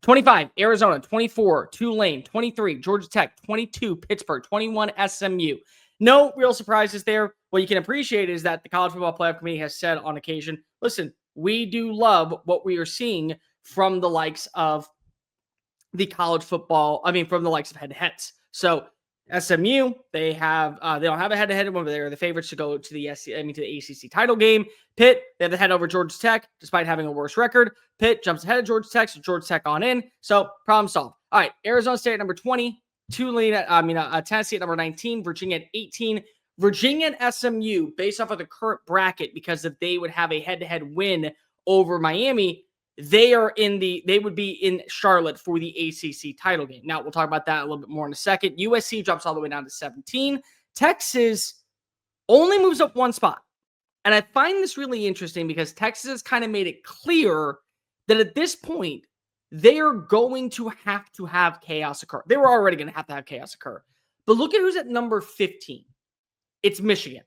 25, Arizona. 24, Tulane. 23, Georgia Tech. 22, Pittsburgh. 21, SMU. No real surprises there. What you can appreciate is that the College Football Playoff Committee has said on occasion, listen, we do love what we are seeing from the likes of the college football, from the likes of head-to-heads. So SMU, they don't have a head-to-head one, but they're the favorites to go to the ACC title game. Pitt, they have the head over Georgia Tech, despite having a worse record. Pitt jumps ahead of Georgia Tech, so Georgia Tech on in. So problem solved. All right, Arizona State at number 20, Tennessee at number 19, Virginia at 18. Virginia and SMU, based off of the current bracket, because if they would have a head-to-head win over Miami, they would be in Charlotte for the ACC title game. Now, we'll talk about that a little bit more in a second. USC drops all the way down to 17. Texas only moves up one spot. And I find this really interesting because Texas has kind of made it clear that at this point, they are going to have chaos occur. They were already going to have chaos occur. But look at who's at number 15. It's Michigan.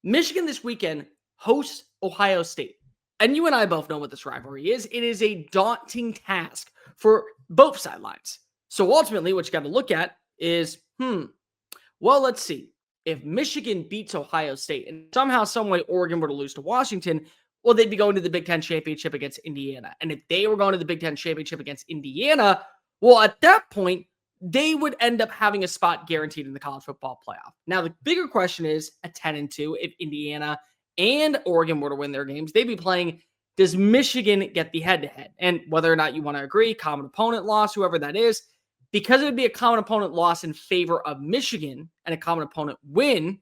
Michigan this weekend hosts Ohio State. And you and I both know what this rivalry is. It is a daunting task for both sidelines. So ultimately, what you got to look at is, well, let's see. If Michigan beats Ohio State and somehow, some way, Oregon were to lose to Washington, well, they'd be going to the Big Ten Championship against Indiana. And if they were going to the Big Ten Championship against Indiana, well, at that point, they would end up having a spot guaranteed in the college football playoff. Now, the bigger question is at 10-2, if Indiana and Oregon were to win their games, they'd be playing, does Michigan get the head-to-head? And whether or not you want to agree, common opponent loss, whoever that is, because it would be a common opponent loss in favor of Michigan and a common opponent win,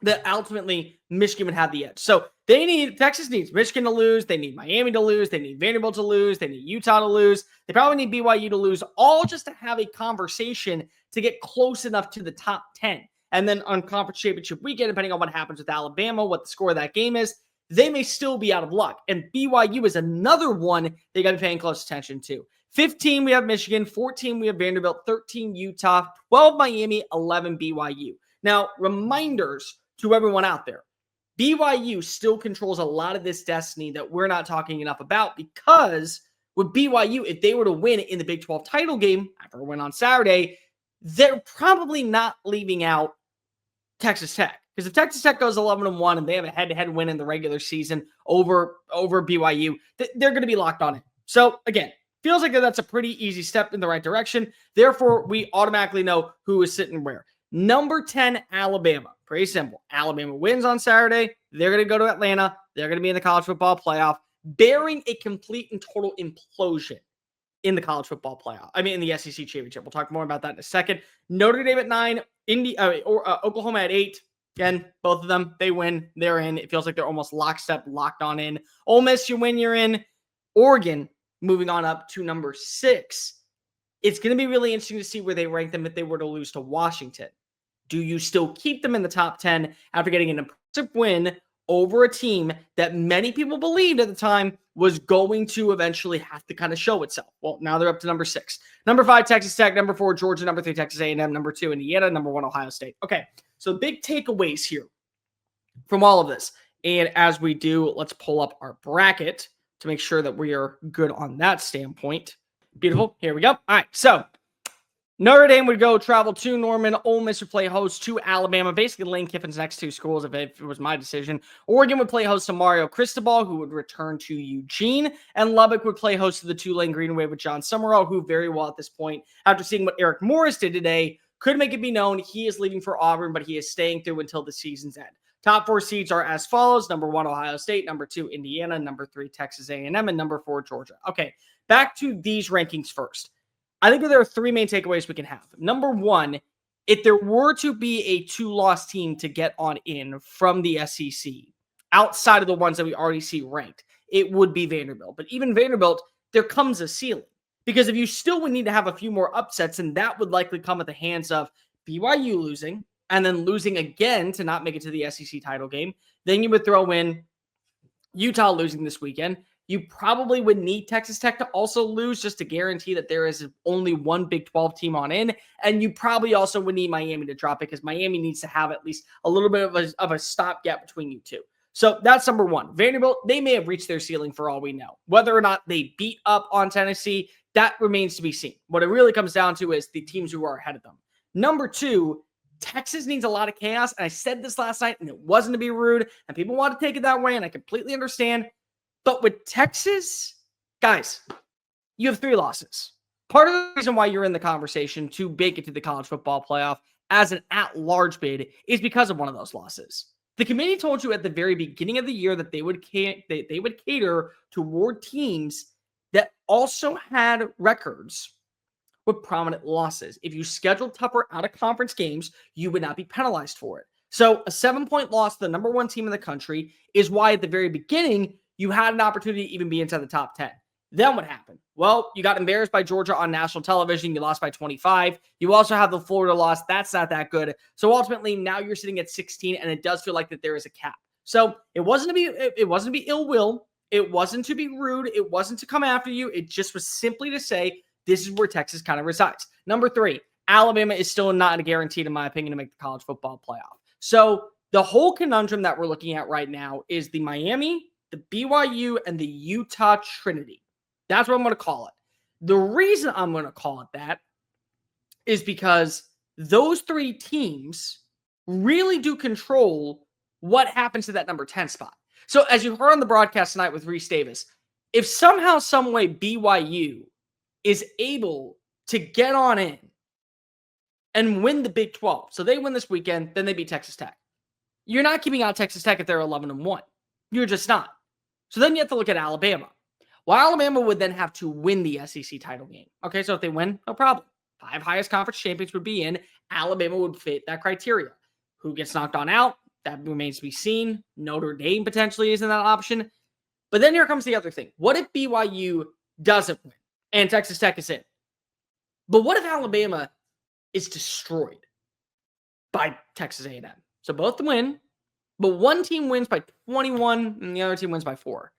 that ultimately Michigan would have the edge. So Texas needs Michigan to lose. They need Miami to lose. They need Vanderbilt to lose. They need Utah to lose. They probably need BYU to lose, all just to have a conversation to get close enough to the top 10. And then on conference championship weekend, depending on what happens with Alabama, what the score of that game is, they may still be out of luck. And BYU is another one they got to be paying close attention to. 15, we have Michigan. 14, we have Vanderbilt. 13, Utah. 12, Miami. 11, BYU. Now, reminders to everyone out there. BYU still controls a lot of this destiny that we're not talking enough about, because with BYU, if they were to win in the Big 12 title game, after a win on Saturday, they're probably not leaving out Texas Tech. Because if Texas Tech goes 11-1 and they have a head-to-head win in the regular season over BYU, they're going to be locked on it. So again, feels like that's a pretty easy step in the right direction. Therefore, we automatically know who is sitting where. Number 10, Alabama. Pretty simple. Alabama wins on Saturday. They're going to go to Atlanta. They're going to be in the college football playoff, bearing a complete and total implosion in the college football playoff. In the SEC championship. We'll talk more about that in a second. Notre Dame at 9, Oklahoma at 8. Again, both of them, they win, they're in. It feels like they're almost lockstep, locked on in. Ole Miss, you win, you're in. Oregon, moving on up to number 6. It's going to be really interesting to see where they rank them if they were to lose to Washington. Do you still keep them in the top 10 after getting an impressive win over a team that many people believed at the time was going to eventually have to kind of show itself? Well, now they're up to number 6. Number 5, Texas Tech. Number 4, Georgia. Number 3, Texas A&M. Number 2, Indiana. Number 1, Ohio State. Okay, so big takeaways here from all of this. And as we do, let's pull up our bracket to make sure that we are good on that standpoint. Beautiful. Here we go. All right, so Notre Dame would go travel to Norman. Ole Miss would play host to Alabama. Basically, Lane Kiffin's next 2 schools, if it was my decision. Oregon would play host to Mario Cristobal, who would return to Eugene. And Lubbock would play host to the Tulane Green Wave with John Summerall, who very well at this point, after seeing what Eric Morris did today, could make it be known he is leaving for Auburn, but he is staying through until the season's end. Top 4 seeds are as follows. Number 1, Ohio State. Number 2, Indiana. Number 3, Texas A&M. And number 4, Georgia. Okay, back to these rankings first. I think that there are 3 main takeaways we can have. Number 1, if there were to be a 2-loss team to get on in from the SEC, outside of the ones that we already see ranked, it would be Vanderbilt. But even Vanderbilt, there comes a ceiling. Because if you still would need to have a few more upsets, and that would likely come at the hands of BYU losing, and then losing again to not make it to the SEC title game, then you would throw in Utah losing this weekend. You probably would need Texas Tech to also lose just to guarantee that there is only one Big 12 team on in. And you probably also would need Miami to drop it, because Miami needs to have at least a little bit of a stopgap between you two. So that's number 1. Vanderbilt, they may have reached their ceiling for all we know. Whether or not they beat up on Tennessee, That remains to be seen. What it really comes down to is the teams who are ahead of them. Number two, Texas needs a lot of chaos. And I said this last night, and it wasn't to be rude, and people want to take it that way, and I completely understand. But with Texas, guys, you have 3 losses. Part of the reason why you're in the conversation to make it to the college football playoff as an at-large bid is because of one of those losses. The committee told you at the very beginning of the year that they would cater toward teams that also had records with prominent losses. If you scheduled tougher out-of-conference games, you would not be penalized for it. So a 7-point loss to the number 1 team in the country is why at the very beginning, you had an opportunity to even be inside the top 10. Then what happened? Well, you got embarrassed by Georgia on national television. You lost by 25. You also have the Florida loss. That's not that good. So ultimately, now you're sitting at 16, and it does feel like that there is a cap. So it wasn't to be ill will. It wasn't to be rude. It wasn't to come after you. It just was simply to say this is where Texas kind of resides. Number 3, Alabama is still not a guarantee, in my opinion, to make the college football playoff. So the whole conundrum that we're looking at right now is the Miami, the BYU, and the Utah Trinity. That's what I'm going to call it. The reason I'm going to call it that is because those 3 teams really do control what happens to that number 10 spot. So as you heard on the broadcast tonight with Reese Davis, if somehow, some way BYU is able to get on in and win the Big 12, so they win this weekend, then they beat Texas Tech. You're not keeping out Texas Tech if they're 11-1. You're just not. So then you have to look at Alabama. Well, Alabama would then have to win the SEC title game. Okay, so if they win, no problem. 5 highest conference champions would be in. Alabama would fit that criteria. Who gets knocked on out? That remains to be seen. Notre Dame potentially isn't that option. But then here comes the other thing. What if BYU doesn't win and Texas Tech is in? But what if Alabama is destroyed by Texas A&M? So both win, but one team wins by 21 and the other team wins by 4.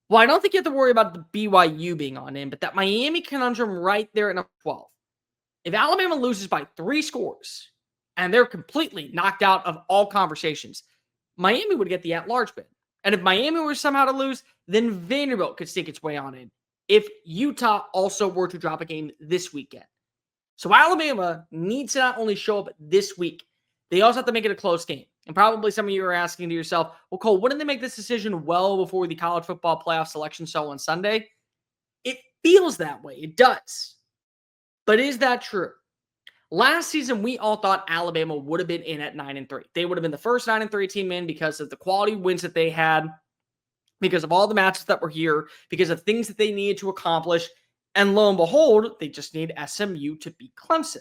Well, I don't think you have to worry about the BYU being on in, but that Miami conundrum right there at number 12. If Alabama loses by 3 scores and they're completely knocked out of all conversations, Miami would get the at-large bid. And if Miami were somehow to lose, then Vanderbilt could sneak its way on in if Utah also were to drop a game this weekend. So Alabama needs to not only show up this week, they also have to make it a close game. And probably some of you are asking to yourself, well, Cole, wouldn't they make this decision well before the college football playoff selection show on Sunday? It feels that way. It does. But is that true? Last season, we all thought Alabama would have been in at 9-3. They would have been the first 9-3 team in because of the quality wins that they had, because of all the matches that were here, because of things that they needed to accomplish. And lo and behold, they just need SMU to beat Clemson.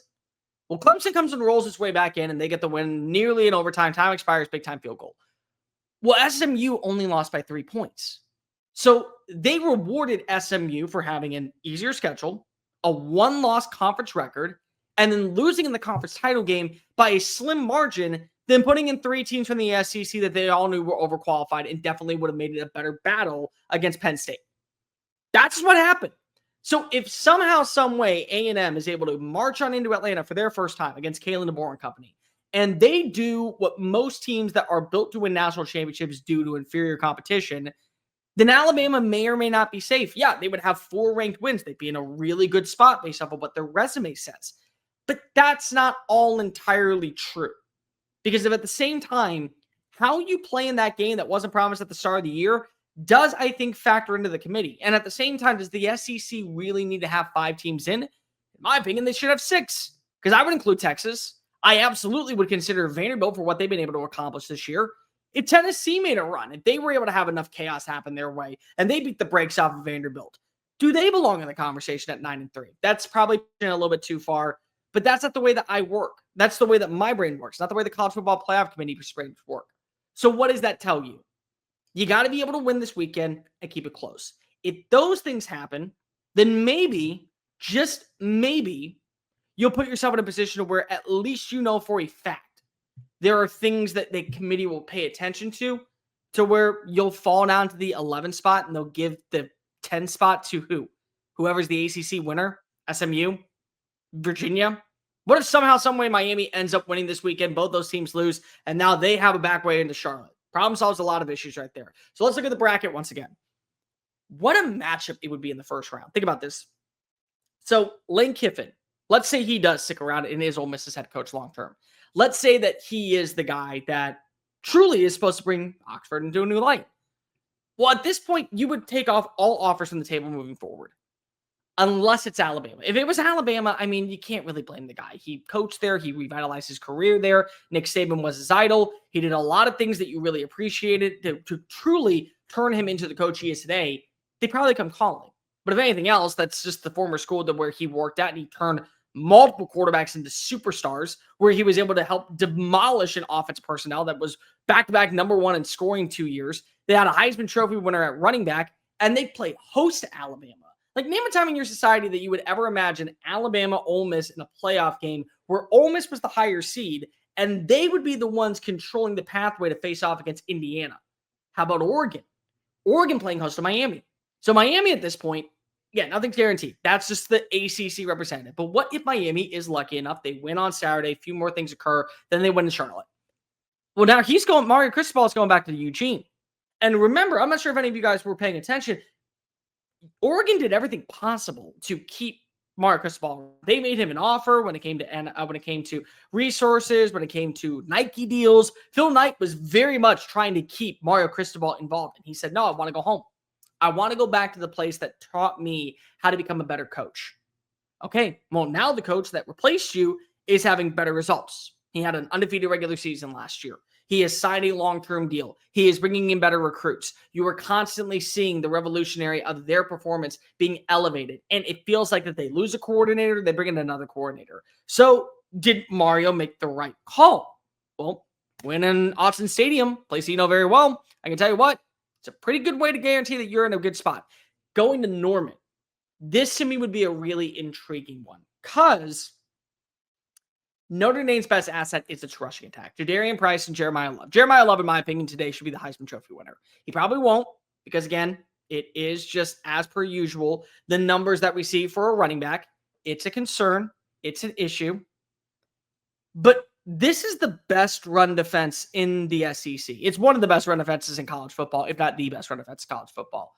Well, Clemson comes and rolls its way back in, and they get the win nearly in overtime. Time expires, big-time field goal. Well, SMU only lost by 3 points. So they rewarded SMU for having an easier schedule, a 1-loss conference record, and then losing in the conference title game by a slim margin, then putting in 3 teams from the SEC that they all knew were overqualified and definitely would have made it a better battle against Penn State. That's what happened. So if somehow, some way, A&M is able to march on into Atlanta for their first time against Kalen DeBoer and company, and they do what most teams that are built to win national championships do to inferior competition, then Alabama may or may not be safe. Yeah, they would have 4 ranked wins. They'd be in a really good spot based off of what their resume says. But that's not all entirely true. Because if at the same time, how you play in that game that wasn't promised at the start of the year does, I think, factor into the committee. And at the same time, does the SEC really need to have 5 teams in? In my opinion, they should have 6. Because I would include Texas. I absolutely would consider Vanderbilt for what they've been able to accomplish this year. If Tennessee made a run, if they were able to have enough chaos happen their way, and they beat the brakes off of Vanderbilt, do they belong in the conversation at 9-3? That's probably a little bit too far. But that's not the way that I work. That's the way that my brain works, not the way the college football playoff committee's brains work. So what does that tell you? You got to be able to win this weekend and keep it close. If those things happen, then maybe, just maybe, you'll put yourself in a position where at least you know for a fact there are things that the committee will pay attention to where you'll fall down to the 11 spot and they'll give the 10 spot to who? Whoever's the ACC winner, SMU, Virginia. What if somehow, some way Miami ends up winning this weekend, both those teams lose, and now they have a back way into Charlotte? Problem solves a lot of issues right there. So let's look at the bracket once again. What a matchup it would be in the first round. Think about this. So Lane Kiffin, let's say he does stick around and is Ole Miss's head coach long term. Let's say that he is the guy that truly is supposed to bring Oxford into a new light. Well, at this point, you would take off all offers from the table moving forward, unless it's Alabama. If it was Alabama, I mean, you can't really blame the guy. He coached there. He revitalized his career there. Nick Saban was his idol. He did a lot of things that you really appreciated to truly turn him into the coach he is today. They probably come calling. But if anything else, that's just the former school that where he worked at, and he turned multiple quarterbacks into superstars, where he was able to help demolish an offense personnel that was back-to-back number one in scoring 2 years. They had a Heisman Trophy winner at running back, and they played host to Alabama. Like, name a time in your society that you would ever imagine Alabama, Ole Miss in a playoff game where Ole Miss was the higher seed, and they would be the ones controlling the pathway to face off against Indiana. How about Oregon? Oregon playing host to Miami. So Miami at this point, yeah, nothing's guaranteed. That's just the ACC representative. But what if Miami is lucky enough? They win on Saturday. A few more things occur. Then they win in Charlotte. Well, now Mario Cristobal is going back to Eugene. And remember, I'm not sure if any of you guys were paying attention. Oregon did everything possible to keep Mario Cristobal. They made him an offer when it came to resources, when it came to Nike deals. Phil Knight was very much trying to keep Mario Cristobal involved. And he said, no, I want to go home. I want to go back to the place that taught me how to become a better coach. Okay, well, now the coach that replaced you is having better results. He had an undefeated regular season last year. He is signing a long-term deal. He is bringing in better recruits. You are constantly seeing the revolutionary of their performance being elevated. And it feels like that they lose a coordinator, they bring in another coordinator. So did Mario make the right call? Well, win in Autzen Stadium, place you know very well. I can tell you what, it's a pretty good way to guarantee that you're in a good spot. Going to Norman, this to me would be a really intriguing one because Notre Dame's best asset is its rushing attack. Jadarian Price and Jeremiah Love. Jeremiah Love, in my opinion, today should be the Heisman Trophy winner. He probably won't because, again, it is just as per usual, the numbers that we see for a running back. It's a concern. It's an issue. But this is the best run defense in the SEC. It's one of the best run defenses in college football, if not the best run defense in college football.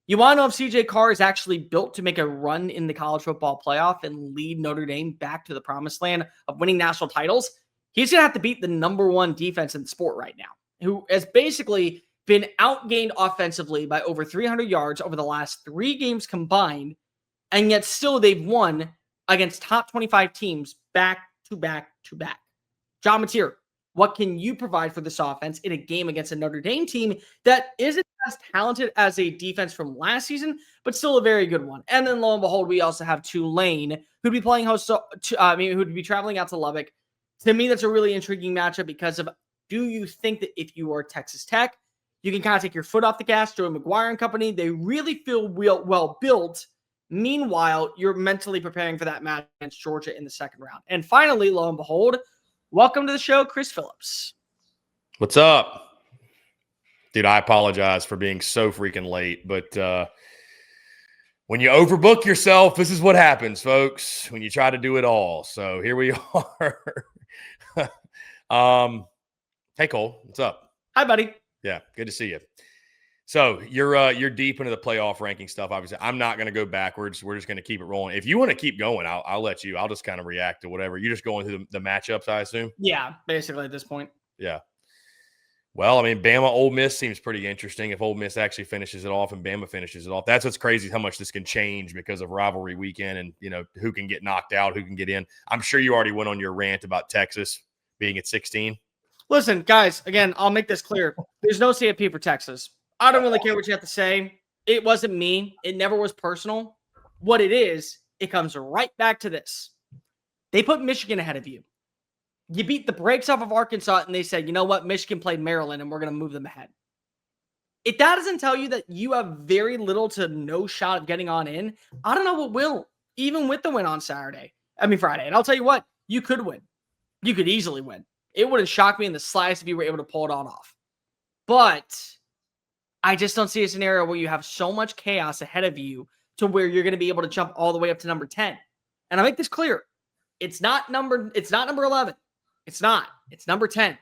You want to know if CJ Carr is actually built to make a run in the college football playoff and lead Notre Dame back to the promised land of winning national titles? He's going to have to beat the number one defense in the sport right now, who has basically been outgained offensively by over 300 yards over the last 3 games combined, and yet still they've won against top 25 teams back to back to back. John Mateer, what can you provide for this offense in a game against a Notre Dame team that isn't as talented as a defense from last season, but still a very good one? And then lo and behold, we also have Tulane, who'd be playing host who'd be traveling out to Lubbock. To me, that's a really intriguing matchup because of, do you think that if you are Texas Tech, you can kind of take your foot off the gas? Joey McGuire and company, they really feel well built. Meanwhile, you're mentally preparing for that match against Georgia in the second round. And finally, lo and behold, welcome to the show, Chris Phillips. What's up? Dude, I apologize for being so freaking late, but when you overbook yourself, this is what happens, folks, when you try to do it all. So here we are. Hey, Cole, what's up? Hi, buddy. Yeah, good to see you. So you're deep into the playoff ranking stuff. Obviously, I'm not going to go backwards. We're just going to keep it rolling. If you want to keep going, I'll let you. I'll just kind of react to whatever. You're just going through the matchups, I assume? Yeah, basically at this point. Yeah. Well, I mean, Bama, Ole Miss seems pretty interesting. If Ole Miss actually finishes it off and Bama finishes it off, that's what's crazy, how much this can change because of rivalry weekend and, you know, who can get knocked out, who can get in. I'm sure you already went on your rant about Texas being at 16. Listen, guys, again, I'll make this clear. There's no CFP for Texas. I don't really care what you have to say. It wasn't me. It never was personal. What it is, it comes right back to this. They put Michigan ahead of you. You beat the brakes off of Arkansas, and they said, you know what? Michigan played Maryland, and we're going to move them ahead. If that doesn't tell you that you have very little to no shot of getting on in, I don't know what will, even with the win on Friday. And I'll tell you what, you could win. You could easily win. It wouldn't shock me in the slightest if you were able to pull it on off. But I just don't see a scenario where you have so much chaos ahead of you to where you're going to be able to jump all the way up to number 10. And I make this clear. It's not number 11. It's not. It's number 10.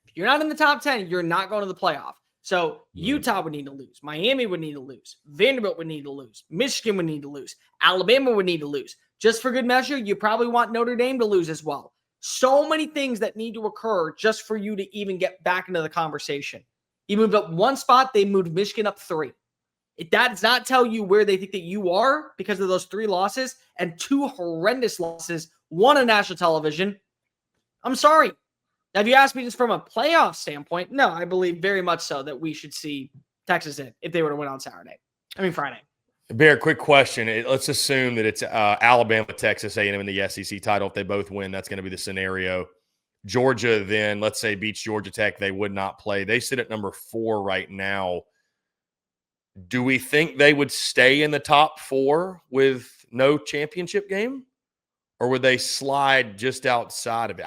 If you're not in the top 10, you're not going to the playoff. So Utah would need to lose. Miami would need to lose. Vanderbilt would need to lose. Michigan would need to lose. Alabama would need to lose. Just for good measure, you probably want Notre Dame to lose as well. So many things that need to occur just for you to even get back into the conversation. You moved up one spot, they moved Michigan up 3. That does not tell you where they think that you are because of those 3 losses and 2 horrendous losses, one on national television. I'm sorry. Now, if you ask me just from a playoff standpoint, no, I believe very much so that we should see Texas in if they were to win on Friday. Bear, quick question. Let's assume that it's Alabama, Texas A&M in the SEC title. If they both win, that's going to be the scenario. Georgia then, let's say, beats Georgia Tech. They would not play. They sit at number 4 right now. Do we think they would stay in the top 4 with no championship game? Or would they slide just outside of it?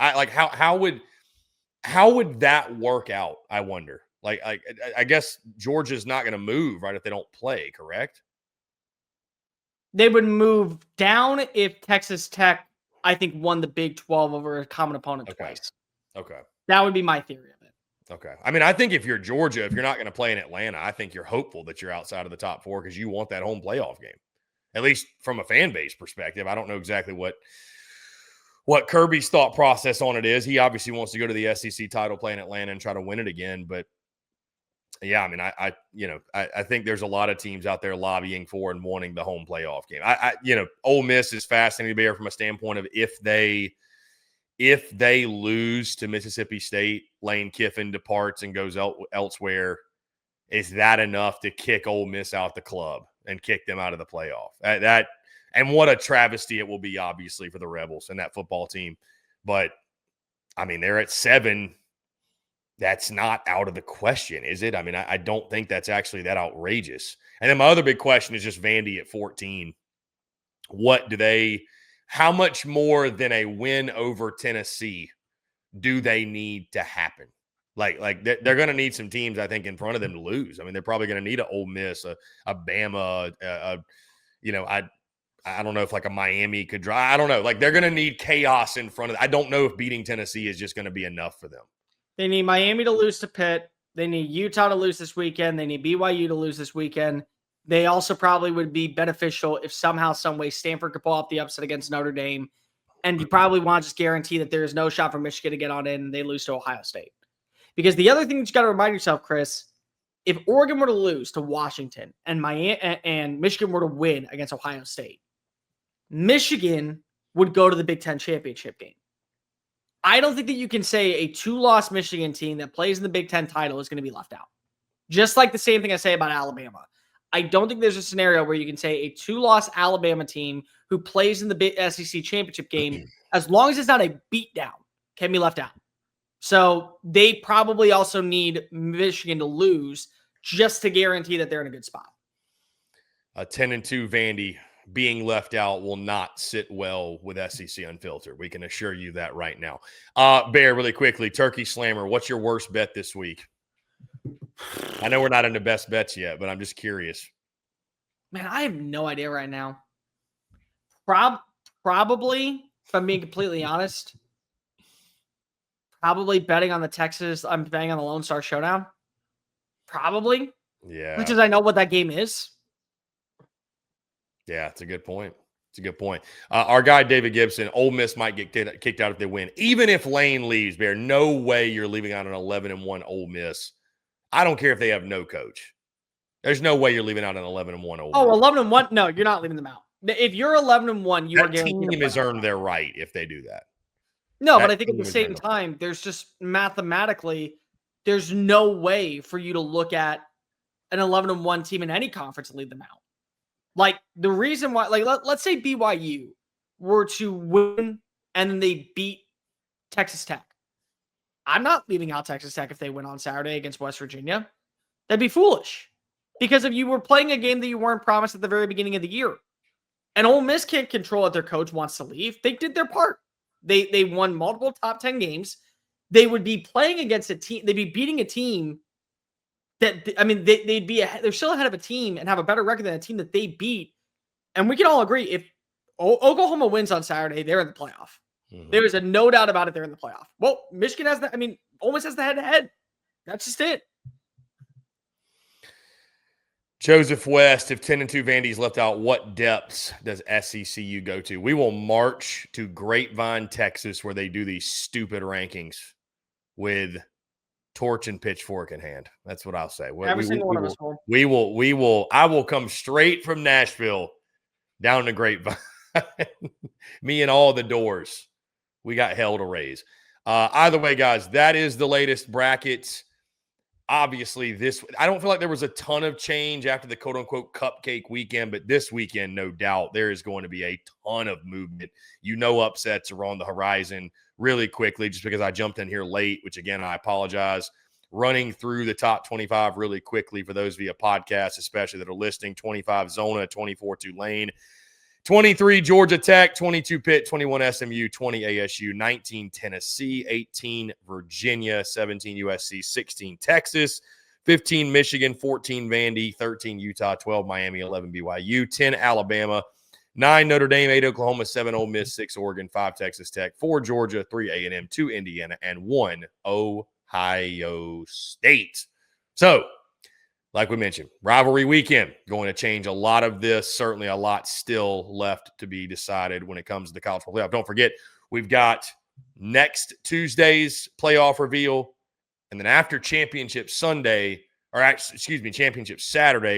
How would that work out, I wonder? I guess Georgia's not going to move, right, if they don't play, correct? They would move down if Texas Tech, I think, won the Big 12 over a common opponent twice. Okay. That would be my theory of it. Okay. I mean, I think if you're Georgia, if you're not going to play in Atlanta, I think you're hopeful that you're outside of the top 4 because you want that home playoff game, at least from a fan base perspective. I don't know exactly what Kirby's thought process on it is. He obviously wants to go to the SEC title, play in Atlanta, and try to win it again. But yeah, I mean, I think there's a lot of teams out there lobbying for and wanting the home playoff game. Ole Miss is fascinating Bear from a standpoint of if they lose to Mississippi State, Lane Kiffin departs and goes elsewhere. Is that enough to kick Ole Miss out the club and kick them out of the playoff? And what a travesty it will be, obviously, for the Rebels and that football team. But, I mean, they're at 7. That's not out of the question, is it? I mean, I don't think that's actually that outrageous. And then my other big question is just Vandy at 14. How much more than a win over Tennessee do they need to happen? Like they're going to need some teams, I think, in front of them to lose. I mean, they're probably going to need an Ole Miss, a Bama, I don't know if like a Miami could drive. I don't know. Like they're going to need chaos in front of them. I don't know if beating Tennessee is just going to be enough for them. They need Miami to lose to Pitt. They need Utah to lose this weekend. They need BYU to lose this weekend. They also probably would be beneficial if somehow, some way, Stanford could pull off the upset against Notre Dame. And you probably want to just guarantee that there is no shot for Michigan to get on in and they lose to Ohio State. Because the other thing that you got to remind yourself, Chris, if Oregon were to lose to Washington and Michigan were to win against Ohio State, Michigan would go to the Big Ten championship game. I don't think that you can say a 2-loss Michigan team that plays in the Big Ten title is going to be left out. Just like the same thing I say about Alabama. I don't think there's a scenario where you can say a 2-loss Alabama team who plays in the SEC championship game, as long as it's not a beatdown, can be left out. So they probably also need Michigan to lose just to guarantee that they're in a good spot. A 10-2 Vandy being left out will not sit well with SEC Unfiltered. We can assure you that right now. Bear, really quickly, Turkey Slammer, what's your worst bet this week? I know we're not into best bets yet, but I'm just curious. Man, I have no idea right now. Probably, if I'm being completely honest, probably betting on I'm betting on the Lone Star Showdown. Probably. Yeah. Because I know what that game is. Yeah, it's a good point. It's a good point. Our guy, David Gibson, Ole Miss might get kicked out if they win. Even if Lane leaves, Bear, no way you're leaving out an 11-1 Ole Miss. I don't care if they have no coach. There's no way you're leaving out an 11-1 Ole Miss. 11-1? No, you're not leaving them out. If you're 11-1, you are guaranteed. That team has earned their right if they do that. No, but I think at the same time, there's just mathematically, there's no way for you to look at an 11-1 team in any conference and leave them out. Like the reason why, let's say BYU were to win and then they beat Texas Tech. I'm not leaving out Texas Tech if they win on Saturday against West Virginia. That'd be foolish. Because if you were playing a game that you weren't promised at the very beginning of the year, and Ole Miss can't control that their coach wants to leave, they did their part. They won multiple top 10 games. They would be playing against a team. They'd be beating a team that, I mean, they're still ahead of a team and have a better record than a team that they beat. And we can all agree, if Oklahoma wins on Saturday, they're in the playoff. Mm-hmm. There is no doubt about it. They're in the playoff. Well, Michigan has Ole Miss has the head-to-head. That's just it. Joseph West, if 10-2 Vandy's left out, what depths does SECU go to? We will march to Grapevine, Texas, where they do these stupid rankings with torch and pitchfork in hand. That's what I'll say. Every single one of us will. We will. I will come straight from Nashville down to Grapevine. Me and all the doors. We got hell to raise. Either way, guys, that is the latest brackets. Obviously, I don't feel like there was a ton of change after the quote-unquote cupcake weekend, but this weekend, no doubt, there is going to be a ton of movement. Upsets are on the horizon really quickly just because I jumped in here late, which, again, I apologize. Running through the top 25 really quickly for those via podcast, especially that are listening. 25 Zona, 24 Tulane, 23 Georgia Tech, 22 Pitt, 21 SMU, 20 ASU, 19 Tennessee, 18 Virginia, 17 USC, 16 Texas, 15 Michigan, 14 Vandy, 13 Utah, 12 Miami, 11 BYU, 10 Alabama, 9 Notre Dame, 8 Oklahoma, 7 Ole Miss, 6 Oregon, 5 Texas Tech, 4 Georgia, 3 A&M, 2 Indiana, and 1 Ohio State. So, like we mentioned, rivalry weekend going to change a lot of this. Certainly a lot still left to be decided when it comes to the college football playoff. Don't forget, we've got next Tuesday's playoff reveal. And then after championship Saturday,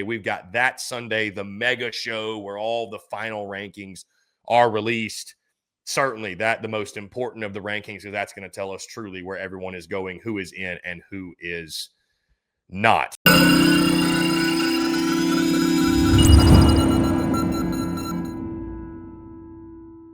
we've got that Sunday, the mega show where all the final rankings are released. Certainly that the most important of the rankings, because that's going to tell us truly where everyone is going, who is in and who is not.